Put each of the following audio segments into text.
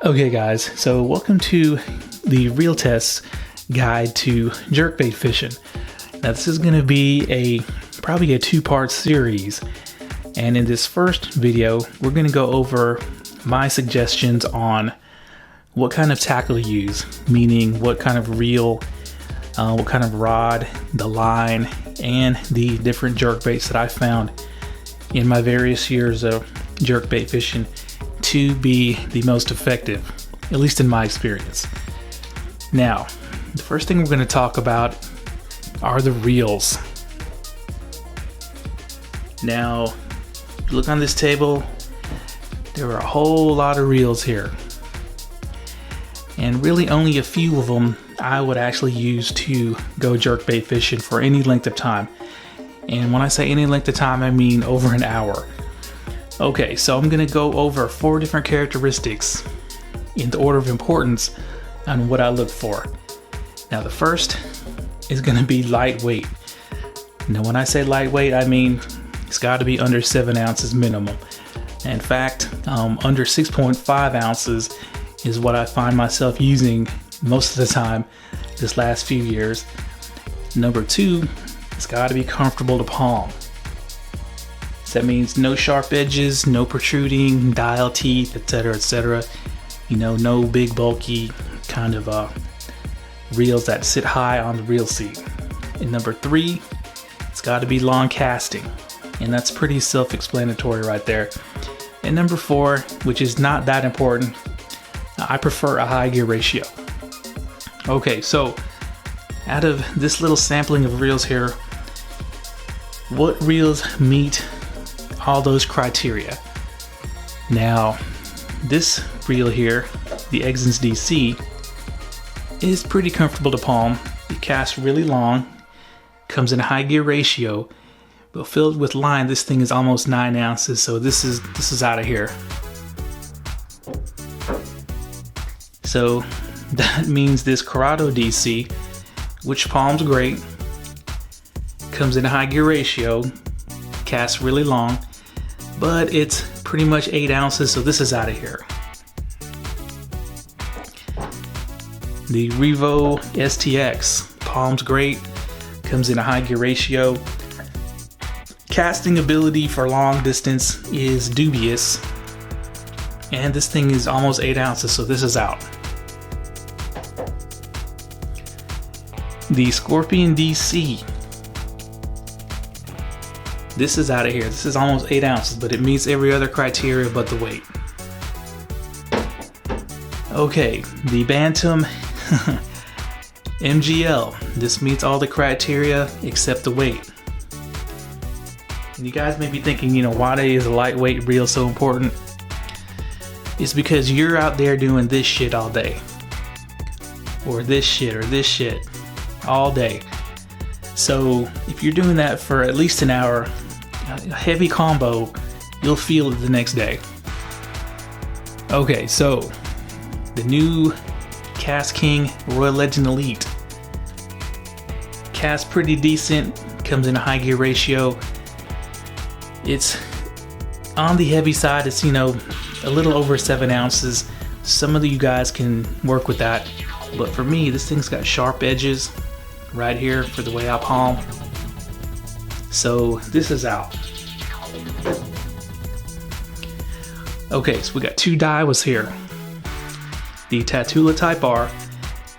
Okay guys, so welcome to the Reel Test Guide to Jerkbait Fishing. Now this is going to be probably a two-part series, and in this first video we're going to go over my suggestions on what kind of tackle to use, meaning what kind of reel, what kind of rod, the line, and the different jerkbaits that I found in my various years of jerkbait fishing to be the most effective, at least in my experience. Now, the first thing we're going to talk about are the reels. Now, look on this table, there are a whole lot of reels here. And really only a few of them I would actually use to go jerkbait fishing for any length of time. And when I say any length of time, I mean over an hour. Okay, so I'm gonna go over 4 different characteristics in the order of importance on what I look for. Now the first is gonna be lightweight. Now when I say lightweight, I mean it's gotta be under 7 ounces minimum. In fact, under 6.5 ounces is what I find myself using most of the time this last few years. Number 2, it's gotta be comfortable to palm. So that means no sharp edges, no protruding dial teeth, etc., etc. You know, no big bulky kind of reels that sit high on the reel seat. And number 3, it's got to be long casting, and that's pretty self-explanatory right there. And number 4, which is not that important, I prefer a high gear ratio. Okay, so out of this little sampling of reels here, what reels meet all those criteria? Now, this reel here, the EXSENCE DC, is pretty comfortable to palm. It casts really long, comes in a high gear ratio, but filled with line, this thing is almost 9 ounces, so this is out of here. So that means this CURADO DC, which palms great, comes in a high gear ratio, casts really long, but it's pretty much 8 ounces, so this is out of here. The REVO STX palms great, comes in a high gear ratio. Casting ability for long distance is dubious, and this thing is almost 8 ounces, so this is out. The Scorpion DC, this is out of here. This is almost 8 ounces, but it meets every other criteria but the weight. Okay, the Bantam MGL, this meets all the criteria except the weight. And you guys may be thinking, you know, why is a lightweight reel so important? It's because you're out there doing this shit all day, or this shit all day. So if you're doing that for at least an hour, a heavy combo, you'll feel it the next day. Okay, so the new KASTKING Royal Legend Elite casts pretty decent, comes in a high gear ratio. It's on the heavy side. It's, you know, a little over 7 ounces. Some of you guys can work with that, but for me, this thing's got sharp edges right here for the way I palm, so this is out. Okay, so we got 2 DAIWAs here, the TATULA Type R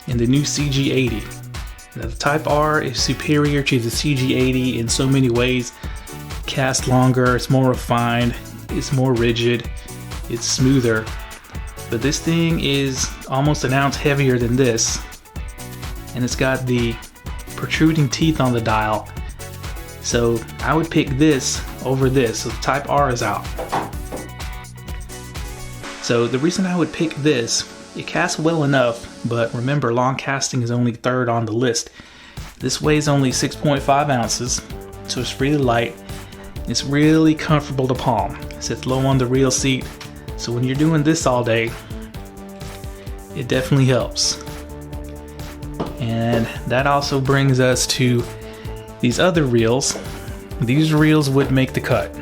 and the new CG80. Now, the Type R is superior to the CG80 in so many ways. Casts longer, it's more refined, it's more rigid, it's smoother, but this thing is almost an ounce heavier than this, and it's got the protruding teeth on the dial, so I would pick this over this. So the Type R is out. So the reason I would pick this, it casts well enough, but remember, long casting is only 3rd on the list. This weighs only 6.5 ounces, so it's really light. It's really comfortable to palm. It sits low on the reel seat, so when you're doing this all day, it definitely helps. And that also brings us to these other reels. These reels would make the cut.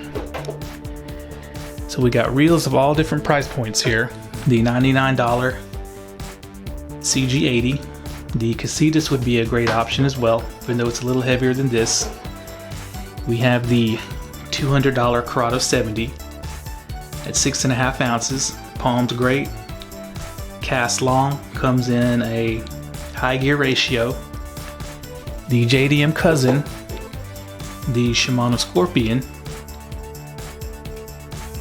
So we got reels of all different price points here. the $99 CG80. The CASITAS would be a great option as well, even though it's a little heavier than this. We have the $200 CURADO 70 at 6.5 ounces. Palm's great. Cast long, comes in a high gear ratio. The JDM cousin, the Shimano Scorpion.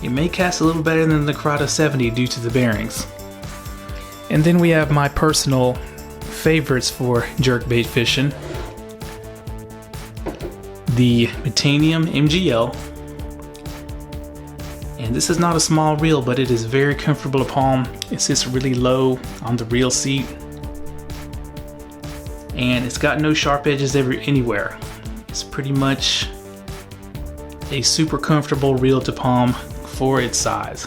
It may cast a little better than the CURADO 70 due to the bearings. And then we have my personal favorites for jerkbait fishing. The METANIUM MGL. And this is not a small reel, but it is very comfortable to palm. It sits really low on the reel seat. And it's got no sharp edges anywhere. It's pretty much a super comfortable reel to palm for its size.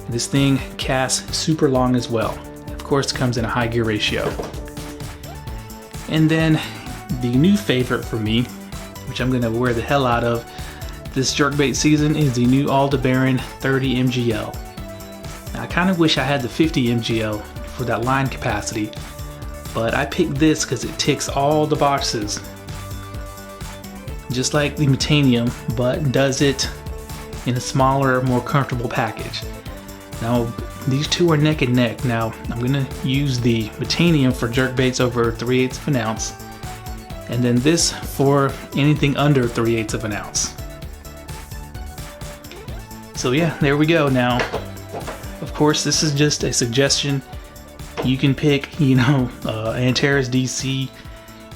This thing casts super long as well. Of course, it comes in a high gear ratio. And then the new favorite for me, which I'm gonna wear the hell out of this jerkbait season, is the new ALDEBARAN 30 MGL. Now, I kind of wish I had the 50 MGL for that line capacity, but I picked this because it ticks all the boxes. Just like the METANIUM, but does it in a smaller, more comfortable package. Now, these two are neck and neck. Now, I'm gonna use the METANIUM for jerkbaits over 3/8 of an ounce, and then this for anything under 3/8 of an ounce. So yeah, there we go. Now, of course, this is just a suggestion. You can pick, ANTARES DC,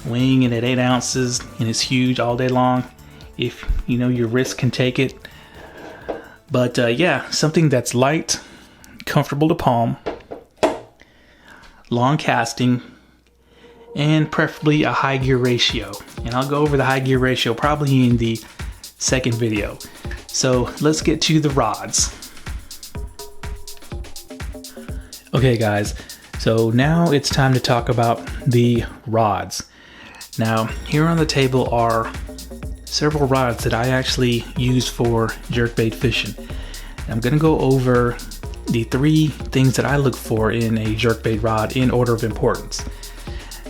weighing in at 8 ounces, and it's huge all day long, if your wrist can take it. But yeah, something that's light, comfortable to palm, long casting, and preferably a high gear ratio. And I'll go over the high gear ratio probably in the second video. So let's get to the rods. Okay guys, so now it's time to talk about the rods. Now, here on the table are several rods that I actually use for jerkbait fishing. I'm gonna go over the 3 things that I look for in a jerkbait rod in order of importance.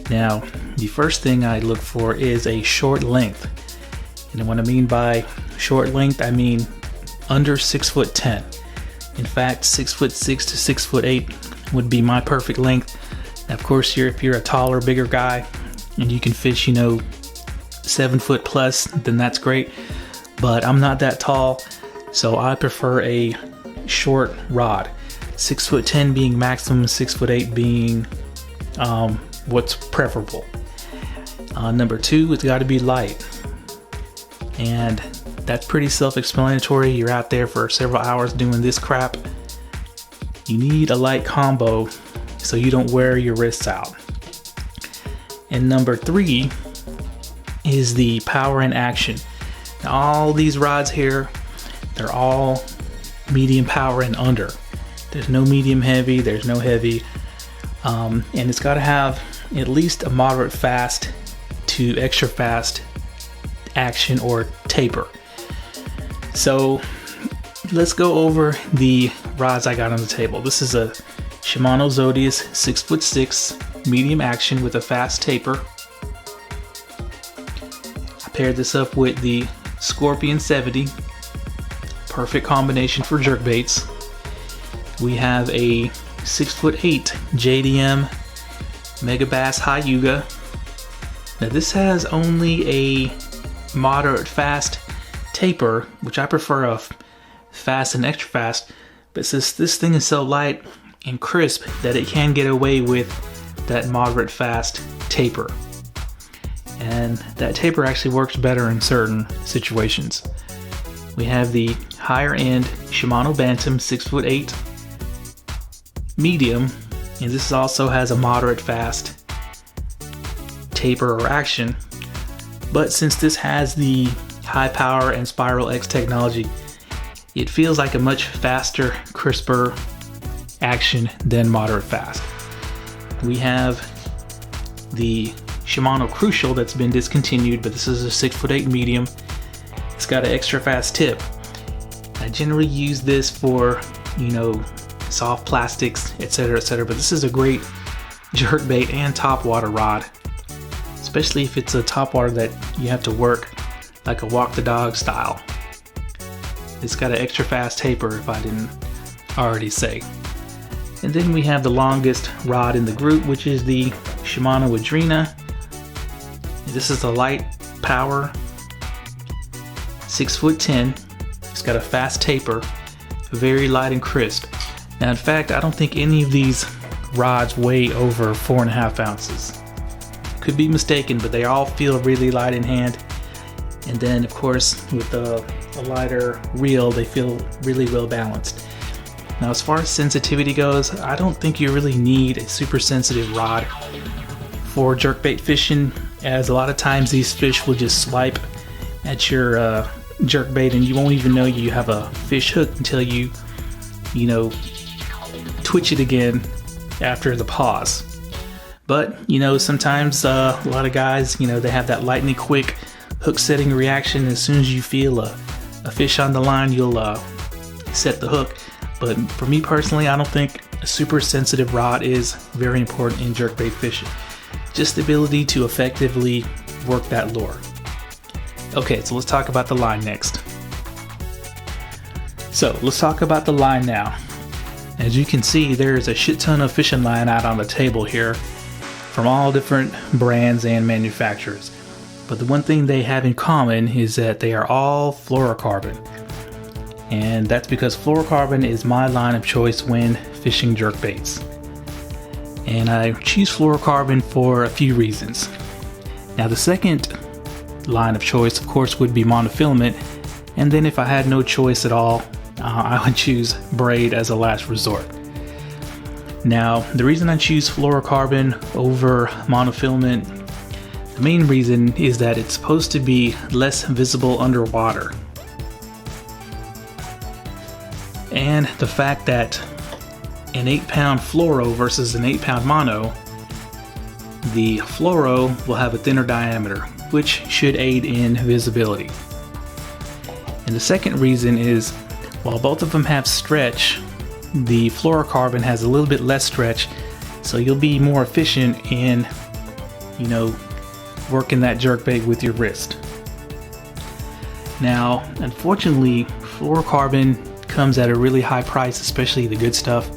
Now, the first thing I look for is a short length. And what I mean by short length, I mean under 6'10". In fact, 6'6" to 6'8" would be my perfect length. Now, of course, if you're a taller, bigger guy and you can fish, 7 foot plus, then that's great. But I'm not that tall, so I prefer a short rod. 6'10" being maximum, 6'8" being what's preferable. Number 2, it's got to be light, and that's pretty self-explanatory. You're out there for several hours doing this crap. You need a light combo so you don't wear your wrists out. And number 3 is the power and action. Now, all these rods here, they're all medium power and under. There's no medium heavy, there's no heavy. And it's got to have at least a moderate fast to extra fast action or taper. So let's go over the rods I got on the table. This is a Shimano Zodius 6'6" medium action with a fast taper. I paired this up with the Scorpion 70. Perfect combination for jerkbaits. We have a 6'8" JDM Megabass High Yuga. Now this has only a moderate fast taper, which I prefer a fast and extra fast, but since this thing is so light and crisp that it can get away with that moderate fast taper. And that taper actually works better in certain situations. We have the higher end Shimano Bantam 6'8" medium, and this also has a moderate fast taper or action. But since this has the high power and Spiral X technology, it feels like a much faster, crisper action than moderate fast. We have the Shimano Crucial that's been discontinued, but this is a 6'8" medium. It's got an extra fast tip. I generally use this for you know, soft plastics, etc., etc. But this is a great jerkbait and topwater rod, especially if it's a topwater that you have to work like a walk the dog style. It's got an extra fast taper, if I didn't already say. And then we have the longest rod in the group, which is the Shimano Adrena. This is a light power 6'10". It's got a fast taper, very light and crisp. Now, in fact, I don't think any of these rods weigh over 4.5 ounces. Could be mistaken, but they all feel really light in hand. And then, of course, with a lighter reel, they feel really well balanced. Now, as far as sensitivity goes, I don't think you really need a super sensitive rod for jerkbait fishing, as a lot of times these fish will just swipe at your jerkbait and you won't even know you have a fish hook until you know, twitch it again after the pause. But, you know, sometimes a lot of guys, you know, they have that lightning quick hook setting reaction. As soon as you feel a fish on the line, you'll set the hook. But for me personally, I don't think a super sensitive rod is very important in jerkbait fishing. Just the ability to effectively work that lure. Okay, so let's talk about the line next. So let's talk about the line now. As you can see, there's a shit ton of fishing line out on the table here from all different brands and manufacturers. But the one thing they have in common is that they are all fluorocarbon. And that's because fluorocarbon is my line of choice when fishing jerkbaits. And I choose fluorocarbon for a few reasons. Now, the second line of choice, of course, would be monofilament. And then if I had no choice at all, I would choose braid as a last resort. Now, the reason I choose fluorocarbon over monofilament, the main reason is that it's supposed to be less visible underwater. And the fact that an 8-pound fluoro versus an 8-pound mono, the fluoro will have a thinner diameter, which should aid in visibility. And the second reason is, while both of them have stretch, the fluorocarbon has a little bit less stretch, so you'll be more efficient in, you know, working that jerkbait with your wrist. Now, unfortunately, fluorocarbon comes at a really high price, especially the good stuff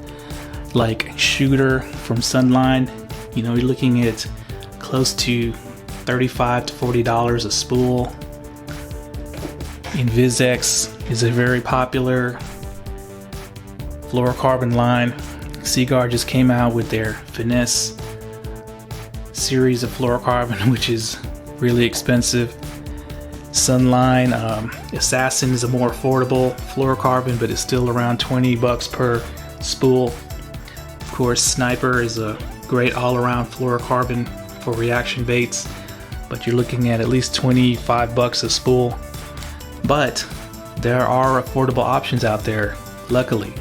like Shooter from Sunline. You know, you're looking at close to $35 to $40 a spool. InvizX is a very popular fluorocarbon line. Seaguar just came out with their Finesse series of fluorocarbon, which is really expensive. Sunline, Assassin is a more affordable fluorocarbon, but it's still around $20 per spool. Of course, Sniper is a great all-around fluorocarbon for reaction baits, but you're looking at least $25 a spool. But there are affordable options out there, luckily.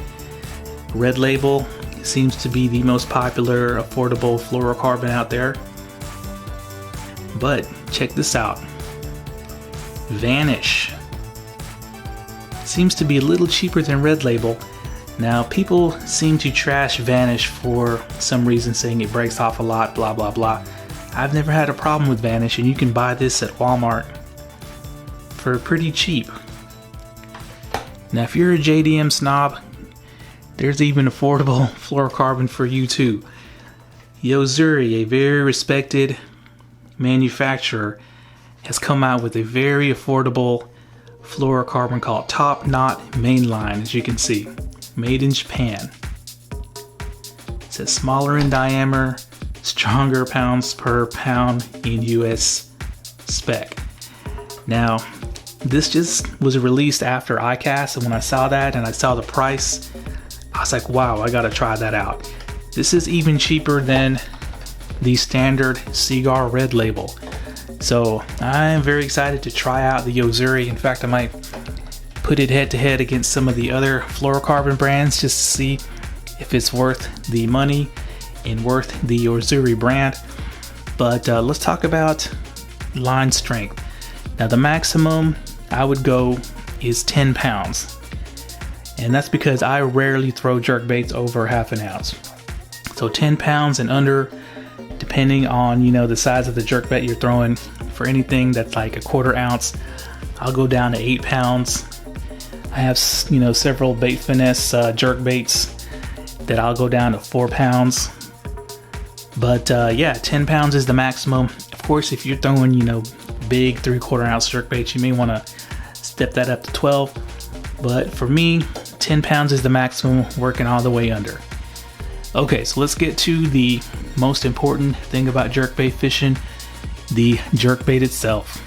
Red Label seems to be the most popular affordable fluorocarbon out there. But check this out. Vanish seems to be a little cheaper than Red Label. Now, people seem to trash Vanish for some reason, saying it breaks off a lot, blah blah blah. I've never had a problem with Vanish, and you can buy this at Walmart for pretty cheap. Now, if you're a JDM snob, there's even affordable fluorocarbon for you too. Yo-Zuri, a very respected manufacturer, has come out with a very affordable fluorocarbon called Top Knot Mainline, as you can see, made in Japan. It says smaller in diameter, stronger pounds per pound in US spec. Now, this just was released after ICAST, and when I saw that and I saw the price, I was like, wow, I gotta try that out. This is even cheaper than the standard Seaguar Red Label. So I am very excited to try out the Yo-Zuri. In fact, I might put it head to head against some of the other fluorocarbon brands just to see if it's worth the money and worth the Yo-Zuri brand. But let's talk about line strength. Now, the maximum I would go is 10 pounds. And that's because I rarely throw jerkbaits over half an ounce. So 10 pounds and under, depending on, you know, the size of the jerkbait you're throwing. For anything that's like a 1/4 ounce, I'll go down to 8 pounds. I have, you know, several bait finesse jerkbaits that I'll go down to 4 pounds. But yeah, 10 pounds is the maximum. Of course, if you're throwing, you know, big 3/4 ounce jerkbaits, you may want to step that up to 12. But for me, 10 pounds is the maximum, working all the way under. Okay, so let's get to the most important thing about jerkbait fishing, the jerkbait itself.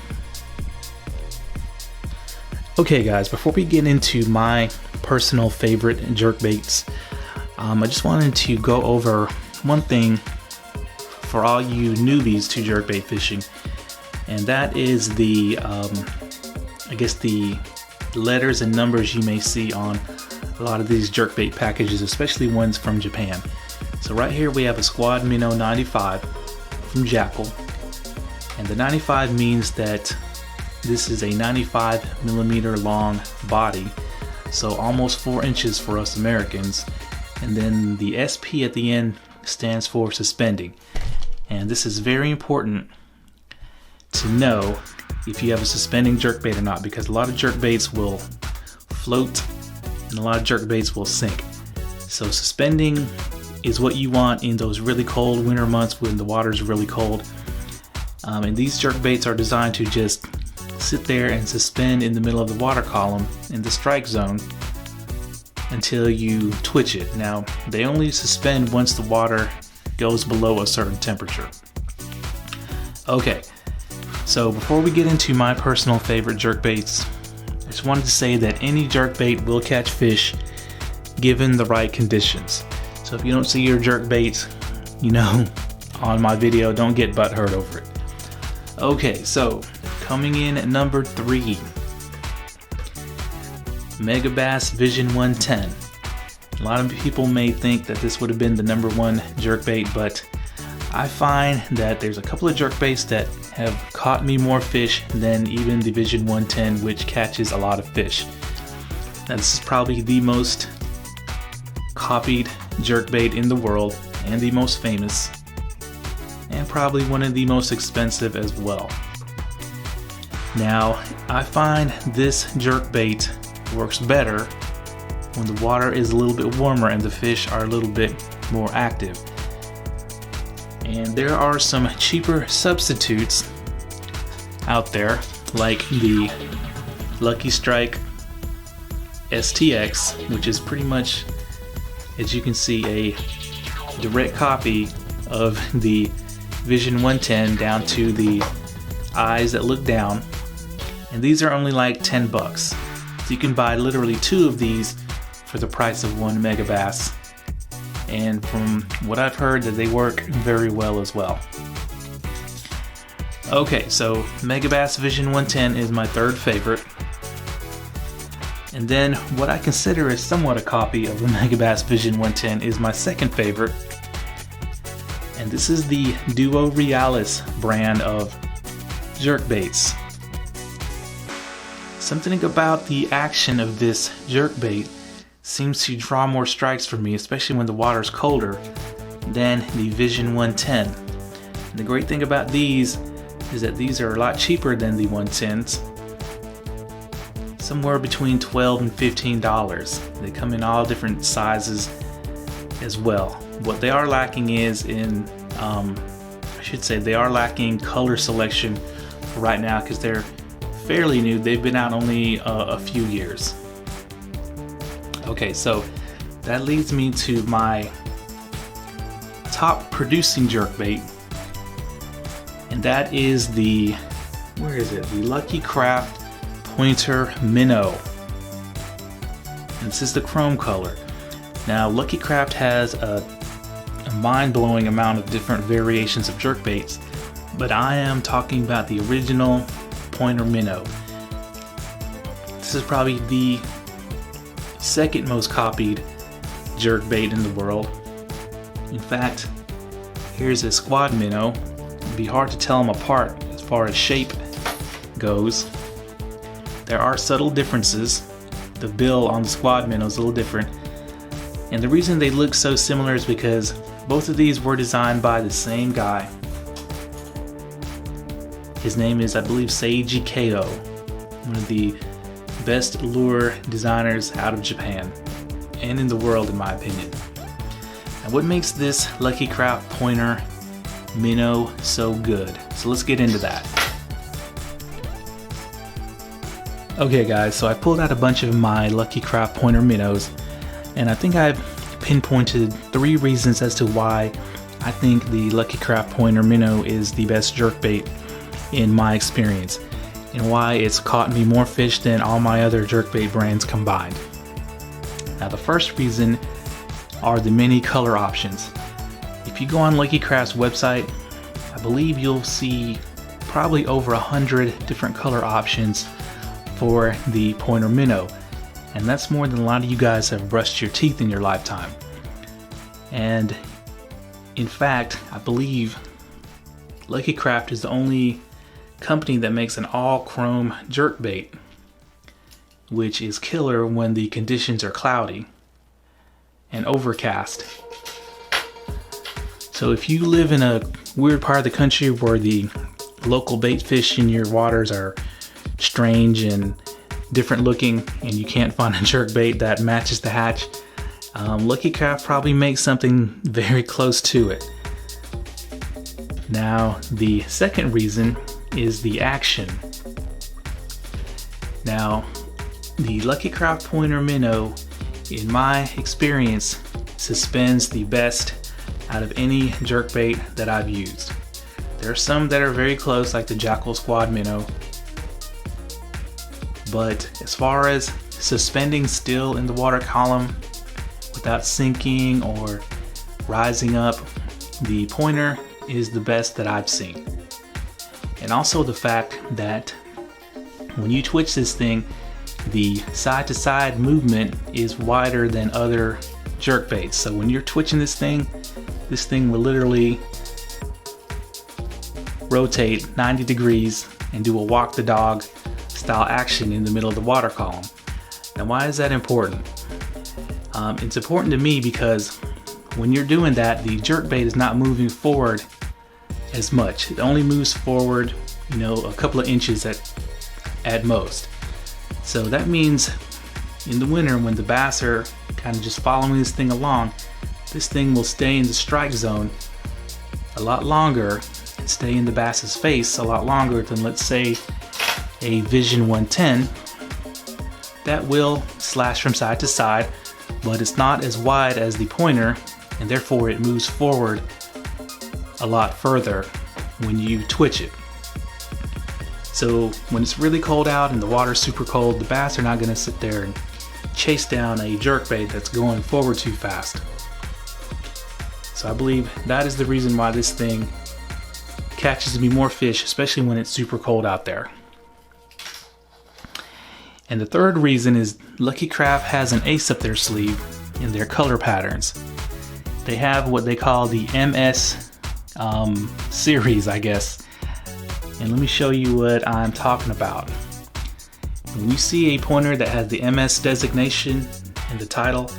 Okay guys, before we get into my personal favorite jerkbaits, I just wanted to go over one thing for all you newbies to jerkbait fishing, and that is the, I guess the letters and numbers you may see on a lot of these jerkbait packages, especially ones from Japan. So right here we have a Squad Minnow 95 from JACKALL, and the 95 means that this is a 95mm long body, so almost 4 inches for us Americans. And then the SP at the end stands for suspending, and this is very important to know if you have a suspending jerkbait or not, because a lot of jerkbaits will float and a lot of jerkbaits will sink. So suspending is what you want in those really cold winter months when the water's really cold. And these jerkbaits are designed to just sit there and suspend in the middle of the water column in the strike zone until you twitch it. Now, they only suspend once the water goes below a certain temperature. Okay, so before we get into my personal favorite jerkbaits, I just wanted to say that any jerkbait will catch fish given the right conditions. So if you don't see your jerkbait, you know, on my video, don't get butthurt over it. Okay, so coming in at number 3, MEGABASS Vision 110. A lot of people may think that this would have been the number 1 jerkbait, but I find that there's a couple of jerkbaits that have caught me more fish than even the Vision 110, which catches a lot of fish. Now, this is probably the most copied jerkbait in the world, and the most famous, and probably one of the most expensive as well. Now, I find this jerkbait works better when the water is a little bit warmer and the fish are a little bit more active. And there are some cheaper substitutes out there, like the Lucky Strike STX, which is pretty much, as you can see, a direct copy of the Vision 110 down to the eyes that look down. And these are only like 10 bucks. So you can buy literally 2 of these for the price of 1 Megabass. And from what I've heard, that they work very well as well. Okay, so Megabass Vision 110 is my 3rd favorite. And then what I consider is somewhat a copy of the Megabass Vision 110 is my 2nd favorite. And this is the Duo Realis brand of jerkbaits. Something about the action of this jerkbait seems to draw more strikes for me, especially when the water's colder, than the Vision 110. And the great thing about these is that these are a lot cheaper than the 110s. Somewhere between $12 and $15. They come in all different sizes as well. What they are lacking is in, I should say, they are lacking color selection right now because they're fairly new. They've been out only a few years. Okay, so that leads me to my top producing jerkbait, and that is the, where is it? The Lucky Craft Pointer Minnow. And this is the chrome color. Now, Lucky Craft has a mind-blowing amount of different variations of jerkbaits, but I am talking about the original Pointer Minnow. This is probably the 2nd most copied jerkbait in the world. In fact, here's a Squad Minnow. It'd be hard to tell them apart as far as shape goes. There are subtle differences, the bill on the squad minnow is a little different. And the reason they look so similar is because both of these were designed by the same guy. His name is, I believe, Seiji Kato, one of the best lure designers out of Japan and in the world, in my opinion. And what makes this Lucky Craft pointer minnow so good? So let's get into that. Okay guys, so I pulled out a bunch of my Lucky Craft pointer minnows, and I think I've pinpointed 3 reasons as to why I think the Lucky Craft pointer minnow is the best jerkbait in my experience, and why it's caught me more fish than all my other jerkbait brands combined. Now the first reason are the many color options. If you go on Lucky Craft's website, I believe you'll see probably over 100 different color options for the pointer minnow, and that's more than a lot of you guys have brushed your teeth in your lifetime. And in fact, I believe Lucky Craft is the only company that makes an all chrome jerkbait, which is killer when the conditions are cloudy and overcast. So if you live in a weird part of the country where the local bait fish in your waters are strange and different looking, and you can't find a jerkbait that matches the hatch, Lucky Craft probably makes something very close to it. Now the second reason is the action. Now the Lucky Craft pointer minnow, in my experience, suspends the best out of any jerkbait that I've used. There are some that are very close, like the JACKALL squad minnow, but as far as suspending still in the water column without sinking or rising up, the pointer is the best that I've seen. And also the fact that when you twitch this thing, the side to side movement is wider than other jerkbaits. So when you're twitching this thing will literally rotate 90 degrees and do a walk the dog style action in the middle of the water column. Now why is that important? It's important to me because when you're doing that, the jerkbait is not moving forward as much. It only moves forward, you know, a couple of inches at most. So that means in the winter, when the bass are kind of just following this thing along, this thing will stay in the strike zone a lot longer and stay in the bass's face a lot longer than, let's say, a Vision 110 that will slash from side to side, but it's not as wide as the pointer, and therefore it moves forward a lot further when you twitch it. So when it's really cold out and the water's super cold, the bass are not going to sit there and chase down a jerkbait that's going forward too fast. So I believe that is the reason why this thing catches me more fish, especially when it's super cold out there. And the third reason is Lucky Craft has an ace up their sleeve in their color patterns. They have what they call the MS series, I guess. And let me show you what I'm talking about. When you see a pointer that has the MS designation in the title,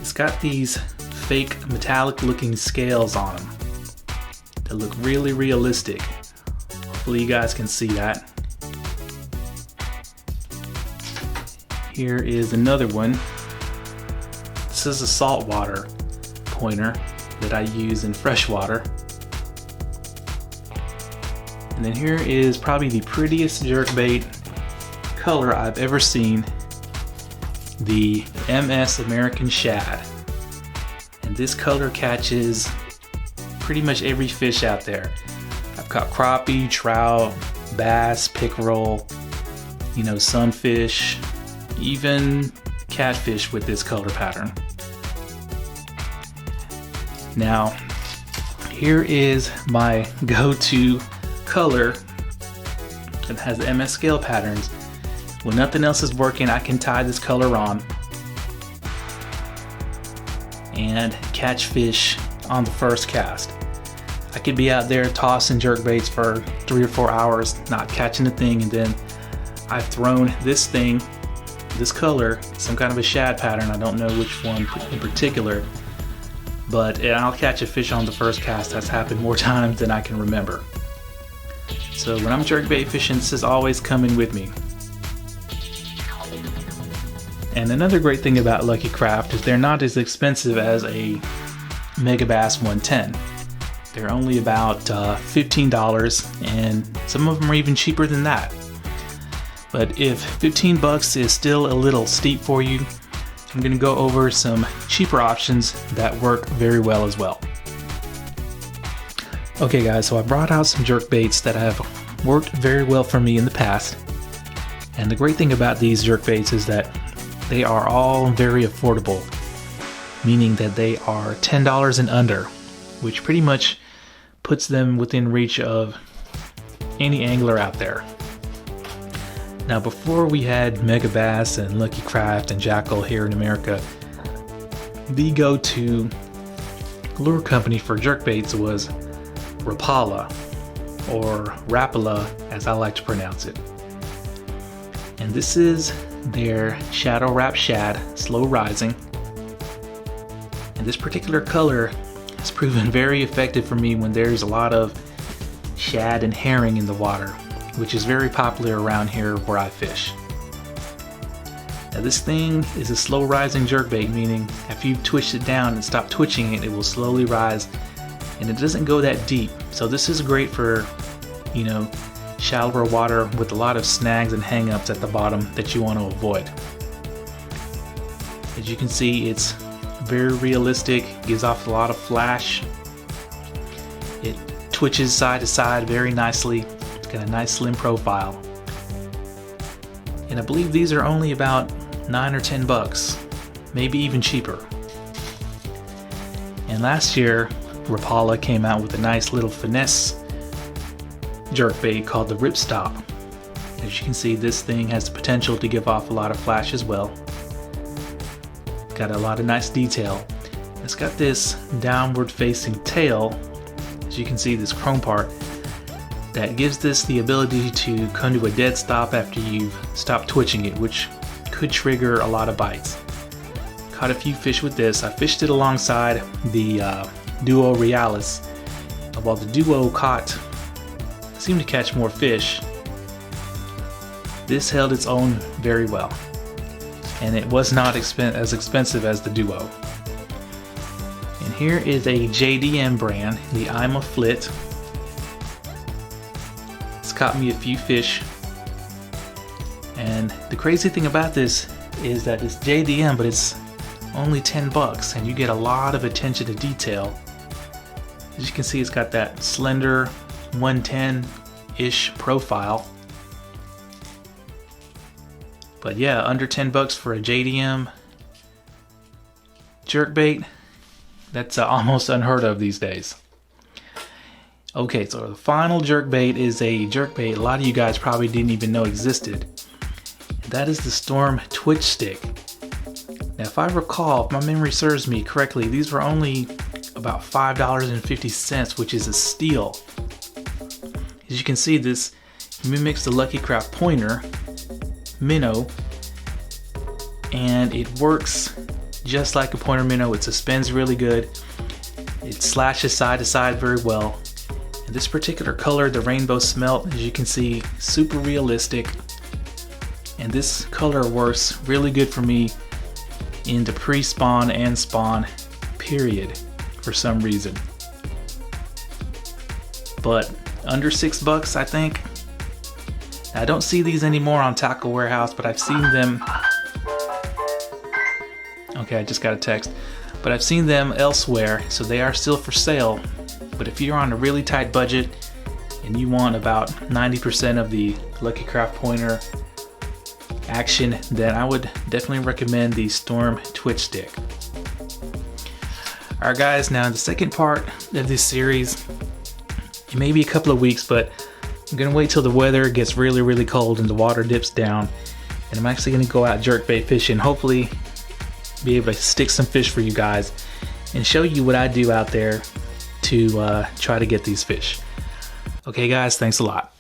it's got these fake metallic looking scales on them that look really realistic. Hopefully you guys can see that. Here is another one. This is a saltwater pointer that I use in freshwater. And then here is probably the prettiest jerkbait color I've ever seen, the MS American Shad. And this color catches pretty much every fish out there. I've caught crappie, trout, bass, pickerel, you know, sunfish, even catfish with this color pattern. Now, here is my go-to color that has the MS scale patterns. When nothing else is working, I can tie this color on and catch fish on the first cast. I could be out there tossing jerkbaits for 3 or 4 hours, not catching a thing, and then I've thrown this thing this color, some kind of a shad pattern. I don't know which one in particular, but I'll catch a fish on the first cast. That's happened more times than I can remember. So when I'm jerkbait fishing, this is always coming with me. And another great thing about Lucky Craft is they're not as expensive as a Megabass 110. They're only about $15, and some of them are even cheaper than that. But if 15 bucks is still a little steep for you, I'm going to go over some cheaper options that work very well as well. Okay guys, so I brought out some jerkbaits that have worked very well for me in the past. And the great thing about these jerkbaits is that they are all very affordable, meaning that they are $10 and under, which pretty much puts them within reach of any angler out there. Now, before we had Megabass and Lucky Craft and JACKALL here in America, the go-to lure company for jerkbaits was Rapala, or Rapala as I like to pronounce it. And this is their Shadow Wrap Shad, slow rising. And this particular color has proven very effective for me when there's a lot of shad and herring in the water, which is very popular around here where I fish. Now this thing is a slow rising jerkbait, meaning if you twitch it down and stop twitching it, it will slowly rise, and it doesn't go that deep. So this is great for, you know, shallower water with a lot of snags and hang-ups at the bottom that you want to avoid. As you can see, it's very realistic, gives off a lot of flash. It twitches side to side very nicely. It's got a nice slim profile. And I believe these are only about 9 or 10 bucks, maybe even cheaper. And last year, Rapala came out with a nice little finesse jerkbait called the Ripstop. As you can see, this thing has the potential to give off a lot of flash as well. Got a lot of nice detail. It's got this downward facing tail, as you can see, this chrome part, that gives this the ability to come to a dead stop after you've stopped twitching it, which could trigger a lot of bites. Caught a few fish with this. I fished it alongside the Duo Realis. While the Duo seemed to catch more fish, this held its own very well, and it was not as expensive as the Duo. And here is a JDM brand, the I'm a Flit. It's caught me a few fish, and the crazy thing about this is that it's JDM, but it's only 10 bucks, and you get a lot of attention to detail. As you can see, it's got that slender 110-ish profile. But yeah, under 10 bucks for a JDM jerkbait, that's almost unheard of these days. Okay, so the final jerkbait is a jerkbait a lot of you guys probably didn't even know existed. That is the Storm Twitch Stick. Now, if I recall, if my memory serves me correctly, these were only about $5.50, which is a steal. As you can see, this mimics the Lucky Craft pointer minnow, and it works just like a pointer minnow. It suspends really good. It slashes side to side very well. And this particular color, the rainbow smelt, as you can see, super realistic. And this color works really good for me into pre-spawn and spawn period for some reason. But under 6 bucks, I think. I don't see these anymore on Tackle Warehouse, but I've seen them. Okay, I just got a text. But I've seen them elsewhere, so they are still for sale. But if you're on a really tight budget and you want about 90% of the Lucky Craft pointer action, then I would definitely recommend the Storm Twitch Stick. Alright guys, now in the second part of this series, it may be a couple of weeks, but I'm gonna wait till the weather gets really cold and the water dips down, and I'm actually gonna go out jerkbait fishing, hopefully be able to stick some fish for you guys and show you what I do out there to try to get these fish. Okay guys, thanks a lot.